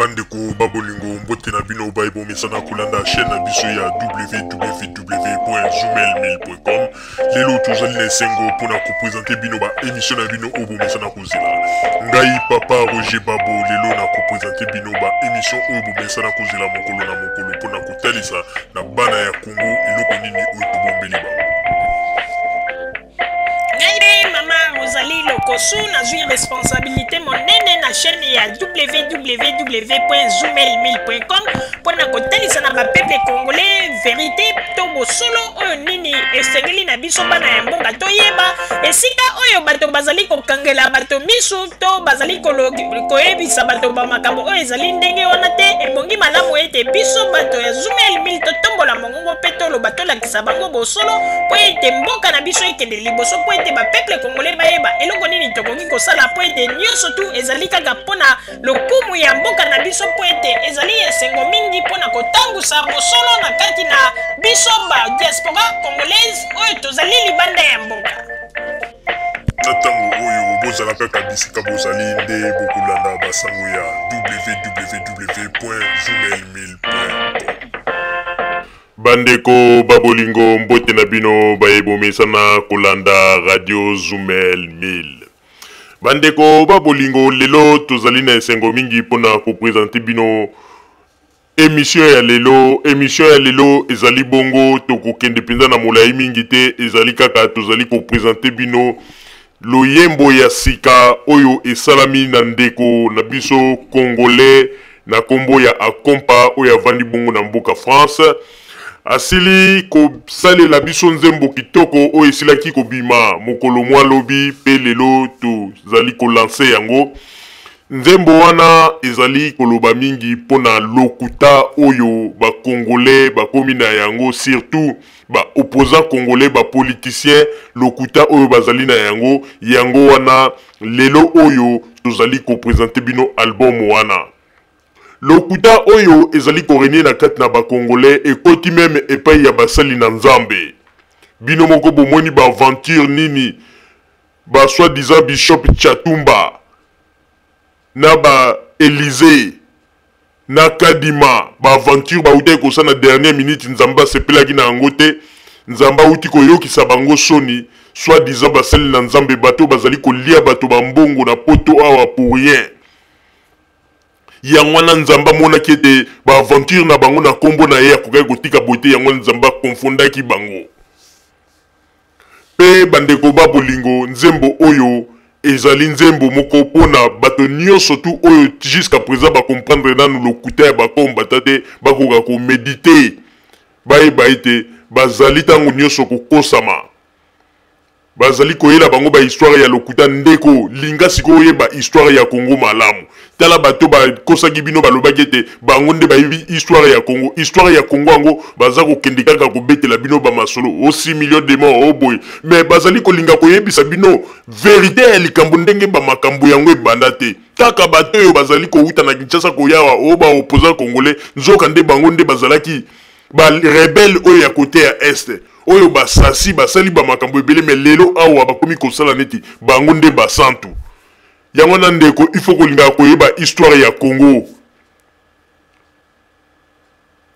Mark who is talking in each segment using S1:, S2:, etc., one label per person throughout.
S1: Bandeko babolingo mbote na bino baibo mesana kulanda chaîne na biso ya www.zumel1000.com. Lelo tozali na sengo pona ko présenter bino ba émission na bino obo mesana kozela. Ngai papa Roger Babo lelo na ko présenter bino ba émission obo mesana kozela mokolo na mokolo pona ko talisa na bana ya Congo eloko nini oyo tobombeli ba.
S2: Rosalie Lokosu na zui responsabilité monene na chaîne ya www.zumel1000.com pour na kotalisa na peuple congolais vérité to bosolo oyo nini esengeli na biso bana ya mboka toyeba esika oyo bato bazali kokangela bato misu to bazali koyebisa bato ba makambo oyo ezali ndenge wana te ebongi malamu ete biso bato ya Zumel 1000 totombola mongongo pe toloba tolakisa bango bosolo po ete mboka na biso ekende liboso po ete ba peuple congolais bayeba eloko nini tokoki kosala po ete nyonso tu ezali kaka mpona lokumu ya mboka na biso po ete ezali esengo mingi mpona kotangusa bosolo na kati na biso ba diaspora congolaise oyo tozali libanda ya mboka.
S1: Na ntango oyo bozalaka kabisika bozali nde bokolanda basango ya www.zumel1000.com. Bandeko babolingo mbote na bino bayebomesana kolanda radio Zumel 1000. Bandeko babolingo lelo tozali na esengo mingi pona ko présenter bino émission ya lelo ezali bongo tokokende penza na molai mingi te ezali kaka tozali ko présenter bino loyembo ya sika oyo esalami na ndeko na biso congolais na kombo ya Akompa oyo avandi bongo na mboka France. Asili ko sale la biso nzembo kitoko o esilaki ko bima mokolo mwa lobi pe lelo to zali ko lancer yango nzembo wana ezali koloba mingi pona lokuta oyo ba congolais ba komina yango surtout ba opposant congolais ba politicien lokuta oyo bazali na yango wana lelo oyo tozali ko présenter bino album wana. Lokuta oyo ezali korenie na kati na ba congolais ekoti meme epai ya basali na nzambe. Bino moko bomoni ba aventure nini ba soi-disant Bishop Chatumba na ba Élysée na Kadima ba aventure ba utai ko sana dernière minute nzamba sepelaki na ngote nzamba uti ko yokisa bango soni soi-disant basali na nzambe bato bazali ko lia bato ba mbongo na poto awa pour rien. Yangwana nzamba mona kete ba aventure na bango na kombo na ye akokai kotika bote yangwana nzamba confondaki bango. Pe bandeko babolingo nzembo oyo ezali nzembo moko pona bato nyonso tu oyo jusqu'à présent ba comprendre nanu lokuta ya bakomba tate bakoka ko méditer bayeba ete bazali tango nyonso kokosama bazali koyela bango ba histoire ya lokuta ndeko linga siko yeba histoire ya Congo malamu tala bato ba kosaki bino balobaki ete bango nde bayibi histoire ya Congo ango baza kokende kaka kobetela bino ba masolo o 6 millions de morts o boy mais bazali kolinga koyebisa bino vérité ya likambo ndenge ba makambo yango ebanda te kaka bato oyo bazali kouta na Kinshasa koyawa o ba opposant congolais nzoka nde bango nde bazalaki ba rebelle oyo ya côté ya est oyo basasi basali ba makambo ebele mais lelo awa bakomi kosala neti bango nde basantu yango na ndeko il faut kolinga koyeba histoire ya Congo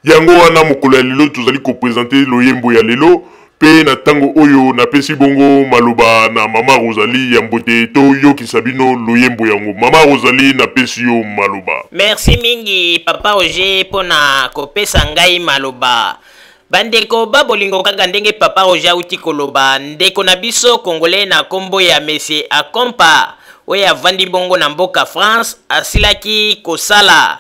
S1: yango wana mokolo ya lelo tozali ko présenter loyembo ya lelo pe na tango oyo na pesi bongo maloba na mama Rosalie ya mbote to yokisa bino loyembo yango mama Rosalie na pesi yo maloba.
S2: Merci mingi papa Roger pona kopesa ngai maloba. Bandeko babolingo kaka ndenge papa Roger uti koloba ndeko na biso congolais na kombo ya Monsieur Akompa oyo avandi bongo na mboka France asilaki kosala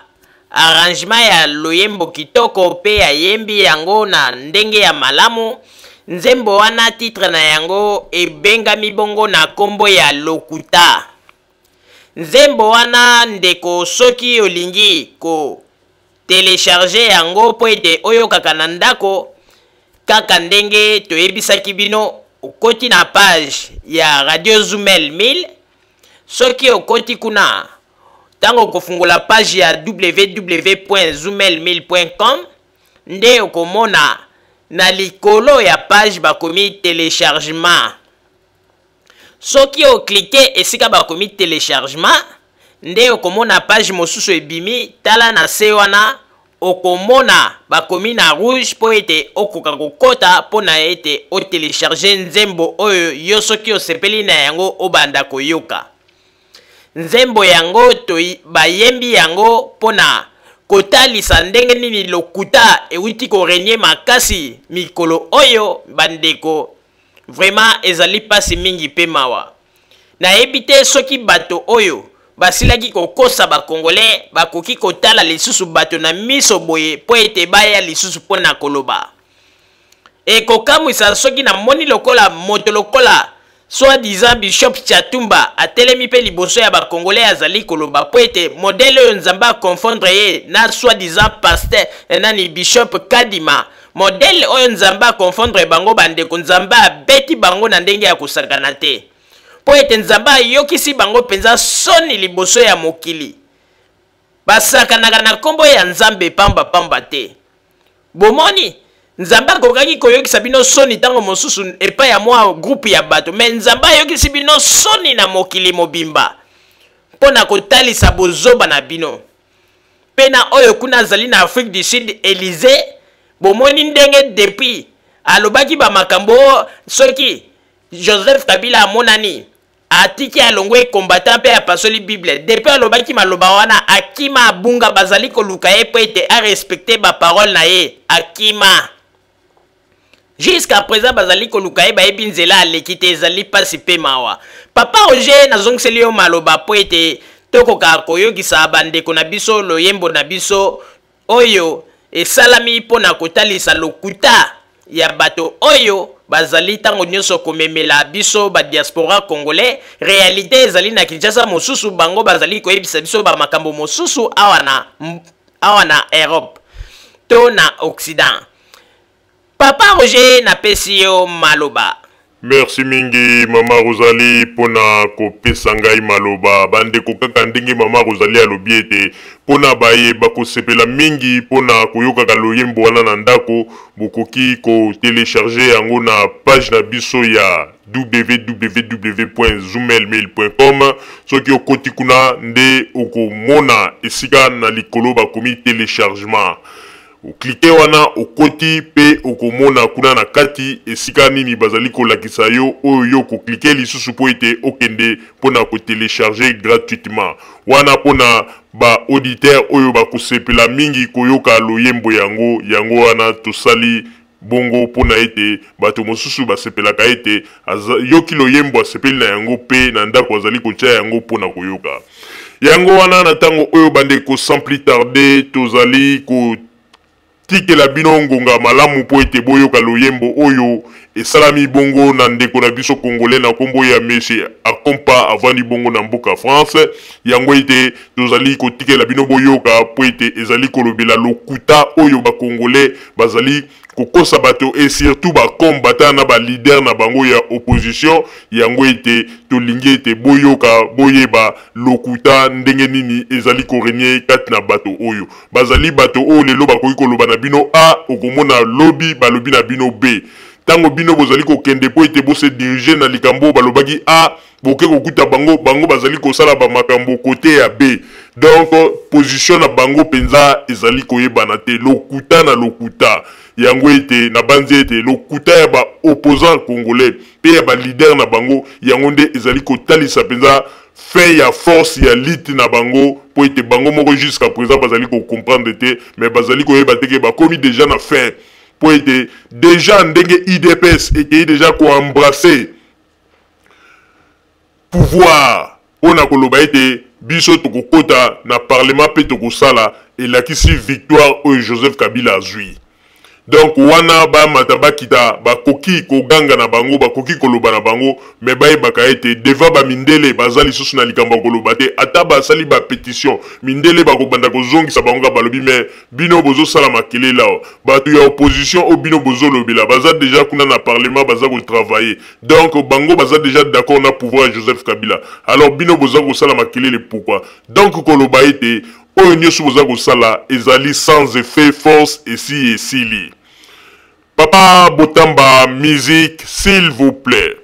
S2: arrangement ya loyembo kitoko pe ya yembi yango na ndenge ya malamu nzembo wana titre na yango ebengami bongo na kombo ya lokuta. Nzembo wana ndeko soki olingi ko télécharger yango po ete oyo kaka na ndako kaka ndenge toyebisaki bino okoti na page ya radio Zumel 1000 soki okoti kuna tango kofungula page ya www.zumel1000.com nde okomona na likolo ya page bakomi téléchargement soki o cliquer esika bakomi téléchargement nde okomona page mosusu ebimi tala na se wana okomona bakomi na rouge po ete okoka kokota pona ete otelecharge nzembo oyo yo soki osepeli na yango obanda koyoka. Nzembo yango bayembi yango pona kotalisa ndenge nini lokuta ewuti korenye makasi mikolo oyo bandeko. Vraiment ezali pasi mingi pe mawa. Nayebi te soki bato oyo basilaki kokosa bakongolais bakoki kotala lisusu bato na miso boye po ete baya lisusu pona koloba. Ekokamwisa soki na moni lokola moto lokola soi-disant Bishop Chatumba atelemi pe liboso ya bakongolais azali koloba po ete modele oyo nzambe akonfondre ye na soi-disant pasteur nani Bishop Kadima. Modele oyo nzambe akonfondre bango bandeko nzambe abeti bango na ndenge ya kosakana te. Po ete nzambe ayokisi bango penza soni liboso ya mokili. Basakanaka na kombo ya nzambe pamba pamba te. Bomoni nzambe akokaki koyokisa bino soni tango mosusu epa ya mwa groupe ya bato. Me nzambe ayokisi bino soni na mokili mobimba. Pona kotalisa bozoba na bino. Pena oyo kuna azali na Afrique du Sud Élysée. Bomoni ndenge depuis alobaki ba makambo soki Joseph Kabila amonani atiki alongwe combattant pe apasoli Bible depuis alobaki maloba wana akima abunga bazali koluka ye po ete a respecter ba parole na ye akima jusqu'à présent bazali koluka ye bayebi nzela aleki te ezali pasi pe mawa. Papa Roger nazongiseli yo maloba po ete tokoka koyokisa bandeko na biso loyembo na biso oyo esalami pona kotalisa lokuta ya bato oyo bazali tango nyonso komemela biso ba diaspora congolais. Réalité ezali na Kinshasa mosusu bango bazali koyebisa biso ba makambo mosusu awa na Europe to na Occident. Papa Roger na pesi yo maloba.
S1: Merci mingi Mama Rosalie pona kopesa ngai maloba bandeko kaka ndenge Mama Rosalie alobi ete pona baye bakosepela mingi pona koyoka loyembo wana na ndako bokoki ko télécharger yango na page na biso ya www.zoomelmail.com soki okoti kuna nde okomona esika na likolo bakomi téléchargement. Cliquez wana okoti pe okomona kuna na kati esika nini bazali kolakisa yo oyo ko cliquer lisusu po ete okende pona ko télécharger gratuitement wana pona ba auditeur oyo bakosepela mingi koyoka loyembo yango wana tosali bongo pona ete bato mosusu basepelaka ete yoki loyembo asepeli na yango pe na ndako azali kotia yango pona koyoka yango wana na tango oyo bandeko sans plus tarder tozali ko tikela bino ngonga malamu po ete boyoka loyembo oyo esalami bongo na ndeko na biso congolais na kombo ya Monsieur Akompa avandi bongo na mboka France yango ete tozali kotikela bino boyoka po ete ezali kolobela lokuta oyo ba congolais bazali kokosa bato et surtout ba combattant na ba leader na bango ya opposition yango ete tolingi ete boyoka boyeba lokuta ndenge nini ezali korenye kati na bato oyo bazali bato oyo lelo bakoki koloba na bino A okomona lobi balobi na bino B tango bino bozali kokende po ete bose diriger na likambo balobaki A boke kokuta bango bazali kosala ba makambo côté ya B donc position na bango penza ezali koyebana te lokuta na lokuta yango ete na banzi ete lokuta ya ba opposant congolais pe ya ba leader na bango yango nde ezali kotalisa penza fait ya force ya lit na bango po ete bango moko jusqu'à présent bazali ko comprendre te mais bazali koyeba te ke bakomi déjà na fin po ete déjà ndenge IDPS ete déjà ko embrasser pouvoir ona koloba ete biso tokokota na parlement pe tokosala elakisi victoire oyo Joseph Kabila azwi. Donc wana ba mataba kita ba koki ko ganga na bango ba koki koloba na bango me ba yebaka ete deva ba mindele bazali susu na likambo koloba te ata ba sali ba pétition mindele ba ko banda ko zongisa bango balobi me bino bozo sala makele lao bato ya opposition o bino bozo lobela baza déjà kuna na parlement baza ko travailler donc bango baza déjà d'accord na pouvoir Joseph Kabila alors bino bozo ko sala makele pourquoi donc koloba ete oyo nyonso boza kosala ezali sans effet force ici et ici. Papa Botamba musique s'il vous plaît.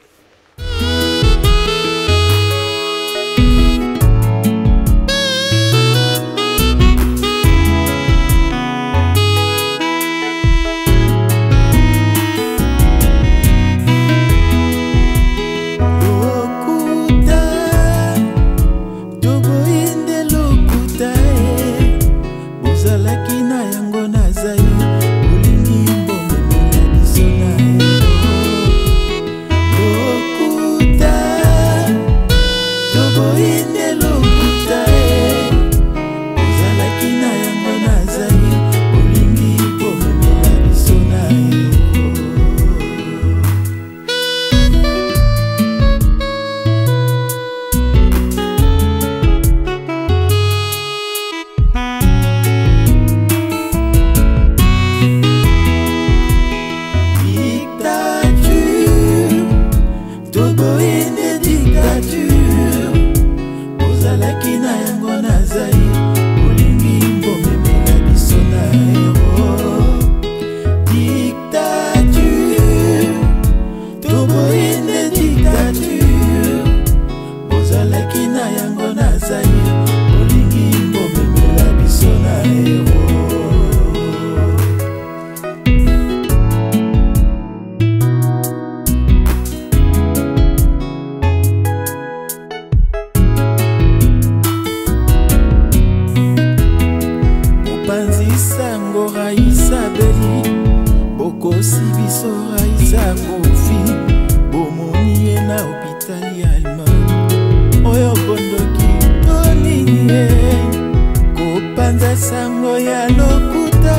S3: panza sango ya lokuta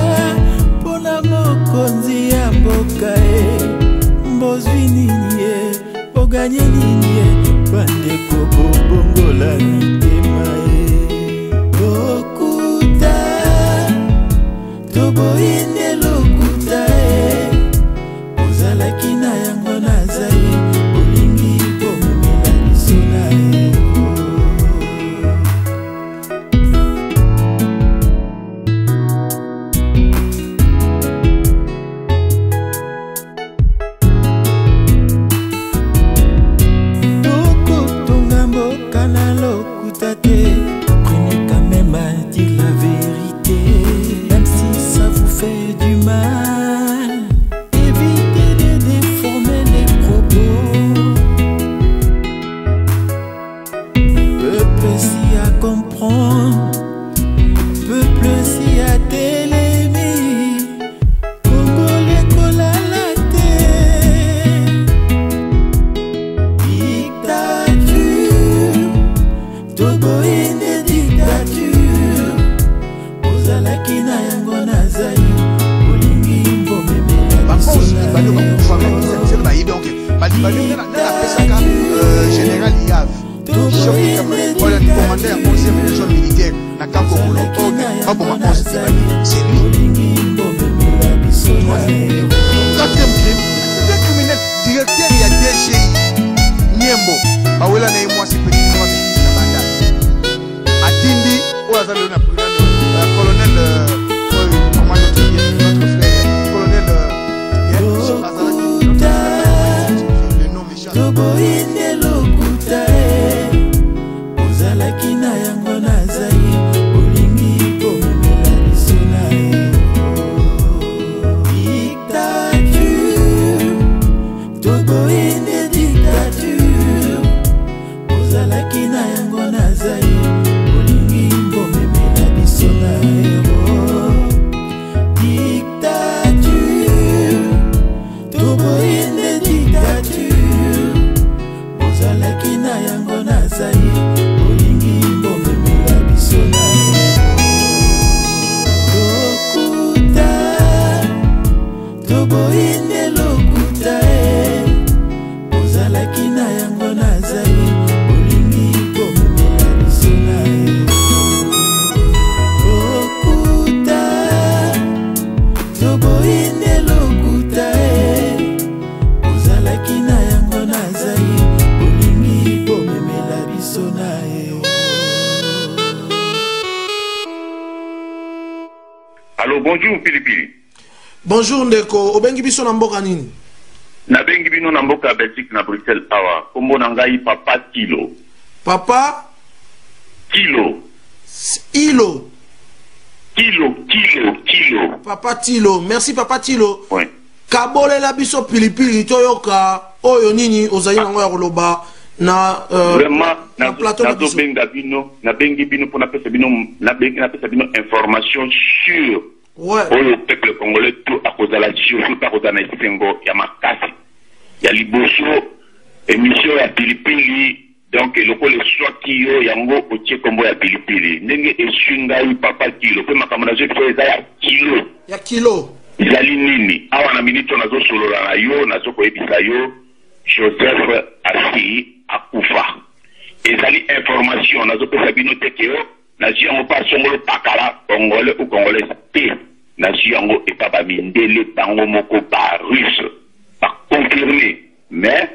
S3: pona mokonzi ya mboka mbozwi nini boganye nini bandeko bobongola mitema lokuta toboyinde lokuta ozalaki na yango nazali olingi bomemela biso na apprenez quand même à dire la vérité, même si ça vous fait du mal. Évitez de déformer les propos. Peuple si à comprendre, peuple si à télémi, Congolais cola la terre. Dictature, Togo ine dictature, ozalaki na yango nazali, olingi mbomemela bisona.
S4: Général Iav, chef du commandeur 11e région militaire, na Kanko Moloto, c'est lui. 4e crime, c'est un criminel directeur et DGI. Niembo, Bawela na moi c'est petit moi c'est na banda. Atindi, Oazalo na colonel comment notre frère, colonel le nom méchant.
S3: Toboyinde lokuta ozalaki na yango nazali olingi bomemela biso na dictature toboyinde dictature ozalaki na yango nazali olingi bomemela biso na dictature toboyinde dictature ozalaki na yango nazali olingi bomemela biso na lokuta toboyinde lokuta ozalaki na yango nazali olingi bomemela biso na lokuta toboyinde lokuta ozalaki na yango nazali olingi bomemela biso na
S5: Allô, bonjour Pilipili.
S6: Bonjour Ndeko, obengi biso na mboka nini?
S5: Na bengi bino na mboka Belgique na Bruxelles awa. Kombo na ngai Papa Kilo.
S6: Papa
S5: Kilo.
S6: Ilo.
S5: Kilo.
S6: Papa Tilo, merci Papa Tilo.
S5: Ouais.
S6: Kabolela biso pilipili toyoka oyo nini ozali nango ya koloba na
S5: vraiment
S6: na plateau na biso.
S5: benga bino, na bengi bino pour na pesa bino, na bengi na pesa bino information sur
S6: Ouais.
S5: oyo peuple congolais tout à cause de la surtout à cause de la isengo ya makasi. Ya liboso émission ya pilipili donc loko le swaki yo yango otie kombo ya pilipili. Ndenge esungai Papa Kilo pe makambo na jeto eza ya kilo.
S6: Ya kilo.
S5: Izali nini awa na minute nazo solola na yo nazo koyebisa yo Joseph Asi akufa ezali information nazo pesa bino teke yo nazi yango pa songolo pakala congolais ou congolais te nazi yango epaba mindele bango moko ba russe ba confirmé mais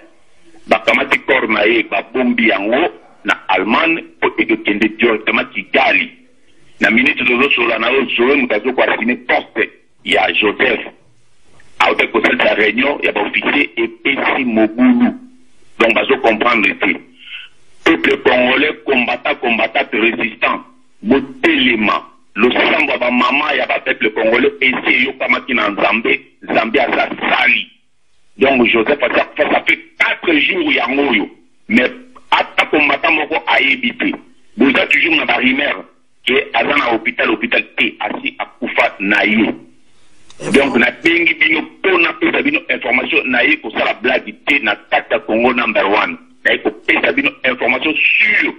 S5: bakamati corps na ye babombi yango na Allemagne po ekokende directement Kigali na minute nazo solola na yo zoe mutazo kwa signer poste ya Joseph avec la réunion il y a un officier et PC Moboulou donc bazo comprendre que peuple congolais combattant résistant botelema le samba ba mama ya ba peuple congolais essaye yo kamaki na Zambie à sa sali donc Joseph ça fait 4 jours yango yo mais ata combattant moko ayebité vous êtes toujours na ba rumeur que azana hôpital T asi akufa naye. Donc na bengi bino pona pesa bino information na ye ko sala blague te na kata Congo number 1 na ye ko pesa bino information sûre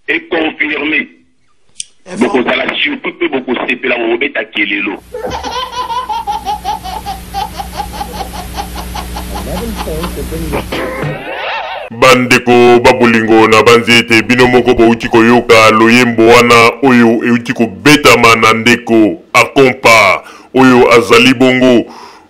S5: et confirmée. Beaucoup sala surtout beaucoup tobeta kelelo.
S1: Bandeko babolingo na banzete bino moko bauti koyoka loyembo wana oyo euti kobetama na ndeko akompa oyo azali bongo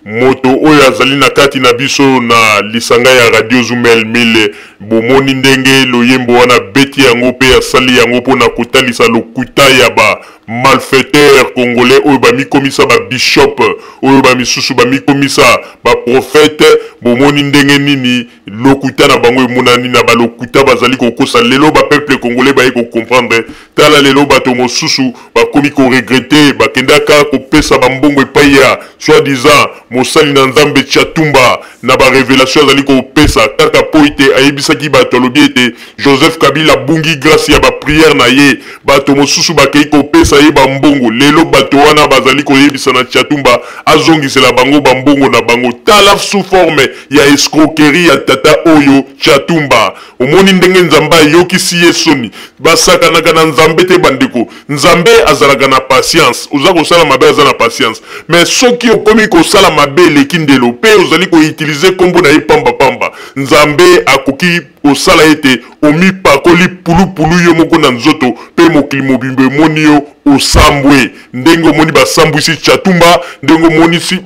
S1: moto oyo azali na kati na biso na lisanga ya Radio Zumel 1000 bomoni ndenge loyembo wana beti yango pe asali yango pona kotalisa lokuta ya ba malfaiteur congolais oyo bamikomisa ba bishop oyo bamisusu bamikomisa ba prophète bomoni ndenge nini lokuta na bango emonani na balokuta bazali kokosa lelo ba peuple congolais baye ko comprendre tala lelo bato mosusu bakomi ko regretter bakendaka kopesa bambongo epai ya soi-disant mosali na nzambe Chatumba na ba révélation azali kopesa kaka po ite ayebisaki bato alobi ete Joseph Kabila bungi grâce ya ba prière na ye bato mosusu bakei kopesa ye bambongo lelo bato wana bazali koyebisa na Chatumba azongisela bango bambongo na bango tala sous forme ya escroquerie ya tata oyo Chatumba omoni ndenge nzambe ayokisi ye soni basakanaka na nzambe te bandeko nzambe azalaka na patience oza kosala mabe aza na patience mais soki okomi kosala mabe eleki ndelo pe ozali koutilize kombo na ye pamba nzambe akoki osala ete omipakoli pulupulu yo moko na nzoto pe mokili mobimbo emoni yo osambwe ndenge omoni basambwisi Chatumba ndenge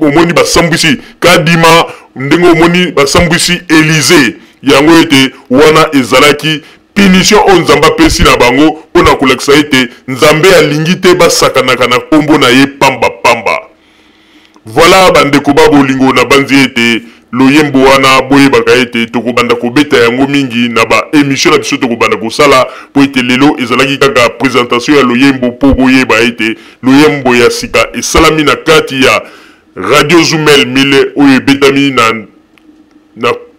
S1: omoni basambwisi Kadima ndenge omoni basambwisi Élysée yango ete wana ezalaki punition o nzamba pesi na bango pona kolekisa ete nzambe alingi te basakanaka na kombo na ye pamba. Voilà bandeko babolingo na banzi ete loyembo wana boyebaka ete tokobanda kobeta yango mingi na ba émission na biso tokobanda kosala po ete lelo ezalaki kaka présentation ya loyembo po boyeba ete loyembo ya sika esalami na kati ya Radio Zumel 1000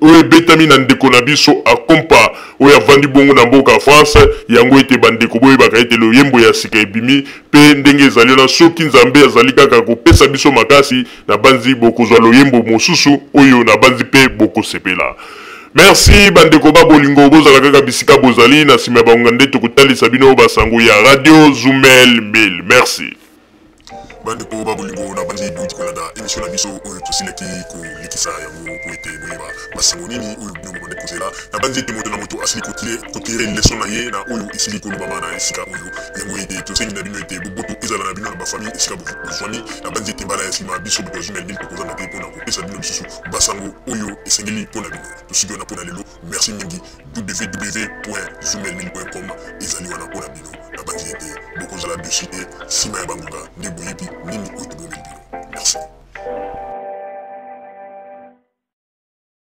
S1: oyo betami na ndeko na biso akompa oyo avandi bongo na mboka France yango ete bandeko boyebaka ete loyembo ya sika ebimi pe ndenge ezali na soki nzambe azali kaka kopesa biso makasi na banzi bokozwa loyembo mosusu oyo na banzi pe bokosepela. Merci bandeko babolingo bozala kaka bisika bozali na sima bango nde tokotalisa bino basango ya Radio Zumel 1000. Merci.
S7: Bandeko babolingo na bandi bouti kolanda émission na biso oyo tosileki kolikisa yango po ete boyeba basango nini oyo bino mobande kozela na bandi ete moto na moto asili kotire leson na ye na oyo esili kolobama na esika oyo yango ete tosengi na bino ete boboto ezala na bino na bafamille esika bozwani na bandi ete mbala ya nsima biso boto ya Zumel 1000 tokozanga te mpona kopesa bino lisusu basango oyo esengeli mpona bino tosiki wana mpona lelo merci mingi www.zumel1000.com ezali wana mpona bino na bandi ete bokozala dessus te nsima ya bangonga nde boyebi nini oyo tobomeli bino. Merci.